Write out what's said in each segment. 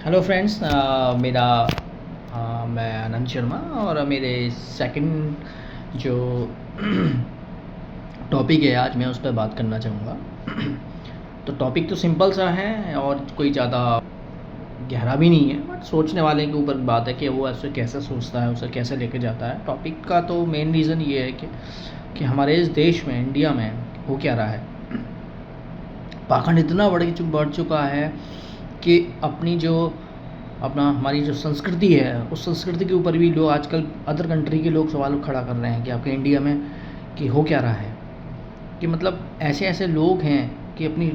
Hello friends, मैं आनंद शर्मा और मेरे सेकंड जो टॉपिक है आज मैं उस पर बात करना चाहूँगा। तो टॉपिक तो सिंपल सा है और कोई ज़्यादा गहरा भी नहीं है, बट सोचने वाले के ऊपर बात है कि वो ऐसे कैसे सोचता है, उसे कैसे लेके जाता है। टॉपिक का तो मेन रीज़न ये है कि हमारे इस देश में, इंडिया में हो क्या रहा है। पाखंड इतना बढ़ चुका है कि हमारी जो संस्कृति है, उस संस्कृति के ऊपर भी लोग आजकल अदर कंट्री के लोग सवाल खड़ा कर रहे हैं कि आपके इंडिया में कि हो क्या रहा है। कि मतलब ऐसे ऐसे लोग हैं कि अपनी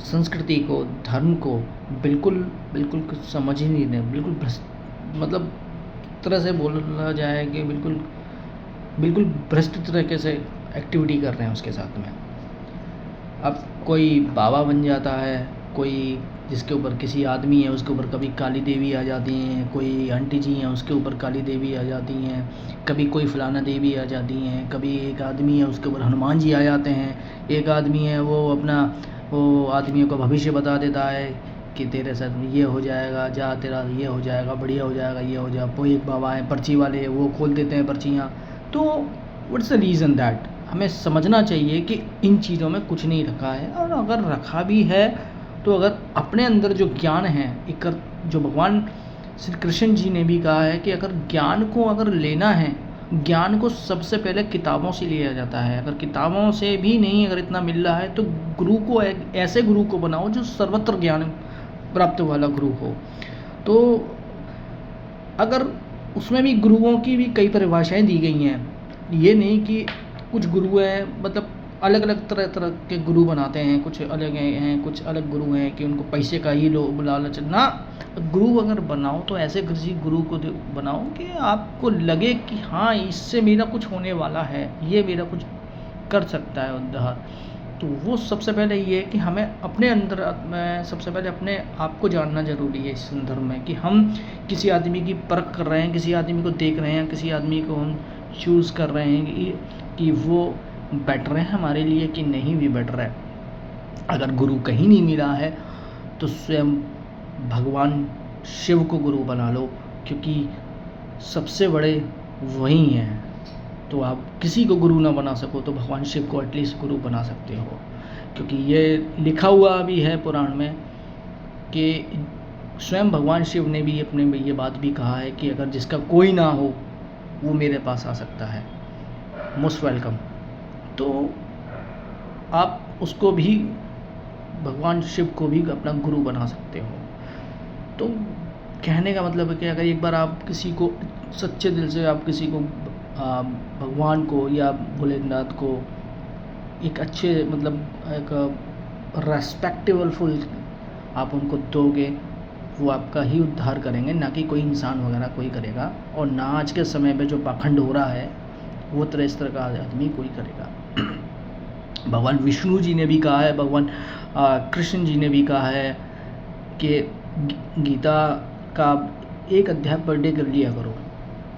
संस्कृति को, धर्म को बिल्कुल कुछ समझ ही नहीं रहे, बिल्कुल मतलब तरह से बोला जाए कि बिल्कुल भ्रष्ट तरीके से एक्टिविटी कर रहे हैं उसके साथ में। अब कोई बाबा बन जाता है, कोई जिसके ऊपर किसी आदमी है उसके ऊपर कभी काली देवी आ जाती हैं, कोई आंटी जी हैं उसके ऊपर काली देवी आ जाती हैं, कभी कोई फलाना देवी आ जाती हैं, कभी एक आदमी है उसके ऊपर हनुमान जी आ जाते हैं, एक आदमी है वो आदमियों का भविष्य बता देता है कि तेरे साथ ये हो जाएगा, जा तेरा ये हो जाएगा, बढ़िया हो जाएगा, ये हो जाएगा। कोई एक बाबा है पर्ची वाले, वो खोल देते हैं पर्चियाँ। तो व्हाट्स द रीज़न दैट हमें समझना चाहिए कि इन चीज़ों में कुछ नहीं रखा है, और अगर रखा भी है तो अगर अपने अंदर जो ज्ञान है, एक जो भगवान श्री कृष्ण जी ने भी कहा है कि अगर ज्ञान को अगर लेना है, ज्ञान को सबसे पहले किताबों से लिया जाता है। अगर किताबों से भी नहीं अगर इतना मिल रहा है तो गुरु को ऐसे गुरु को बनाओ जो सर्वत्र ज्ञान प्राप्त वाला गुरु हो। तो अगर उसमें भी गुरुओं की भी कई परिभाषाएं दी गई हैं, ये नहीं कि कुछ गुरु हैं मतलब अलग अलग तरह के गुरु बनाते हैं, कुछ अलग हैं, कुछ अलग गुरु हैं कि उनको पैसे का ही लालच ना। गुरु अगर बनाओ तो ऐसे किसी गुरु को बनाओ कि आपको लगे कि हाँ इससे मेरा कुछ होने वाला है, ये मेरा कुछ कर सकता है उद्धार। तो वो सबसे पहले ये है कि हमें अपने अंदर में सबसे पहले अपने आप को जानना ज़रूरी है इस संदर्भ में कि हम किसी आदमी की परख कर रहे हैं, किसी आदमी को देख रहे हैं, किसी आदमी को हम चूज़ कर रहे हैं कि वो बेटर है हमारे लिए कि नहीं भी बेटर है। अगर गुरु कहीं नहीं मिला है तो स्वयं भगवान शिव को गुरु बना लो, क्योंकि सबसे बड़े वही हैं। तो आप किसी को गुरु ना बना सको तो भगवान शिव को एटलीस्ट गुरु बना सकते हो, क्योंकि ये लिखा हुआ भी है पुराण में कि स्वयं भगवान शिव ने भी अपने में ये बात भी कहा है कि अगर जिसका कोई ना हो वो मेरे पास आ सकता है, मोस्ट वेलकम। तो आप उसको भी, भगवान शिव को भी अपना गुरु बना सकते हो। तो कहने का मतलब है कि अगर एक बार आप किसी को सच्चे दिल से आप किसी को भगवान को या भोलेनाथ को एक अच्छे मतलब एक रेस्पेक्टेबल आप उनको दोगे, वो आपका ही उद्धार करेंगे, ना कि कोई इंसान वगैरह कोई करेगा। और ना आज के समय पे जो पाखंड हो रहा है वो इस तरह का आदमी कोई करेगा। भगवान विष्णु जी ने भी कहा है, भगवान कृष्ण जी ने भी कहा है कि गीता का एक अध्याय पर डे कर लिया करो।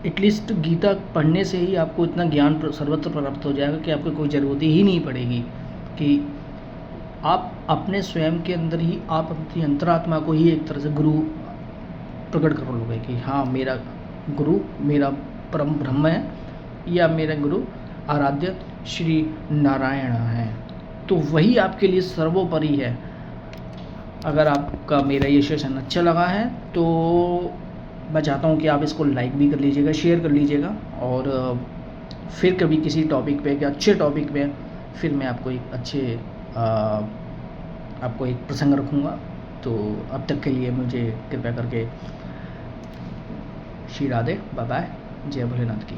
एटलीस्ट गीता पढ़ने से ही आपको इतना ज्ञान सर्वत्र प्राप्त हो जाएगा कि आपको कोई ज़रूरत ही नहीं पड़ेगी कि आप अपने स्वयं के अंदर ही आप अपनी अंतरात्मा को ही एक तरह से गुरु प्रकट कर लोगे कि हाँ मेरा गुरु मेरा परम ब्रह्म है, या मेरा गुरु आराध्य श्री नारायण है। तो वही आपके लिए सर्वोपरि है। अगर आपका मेरा ये सेशन अच्छा लगा है तो मैं चाहता हूँ कि आप इसको लाइक भी कर लीजिएगा, शेयर कर लीजिएगा, और फिर कभी किसी टॉपिक पे, या अच्छे टॉपिक पे फिर मैं आपको आपको एक प्रसंग रखूँगा। तो अब तक के लिए मुझे कृपया करके श्री राधे, बाय बाय, जय भोलेनाथ की।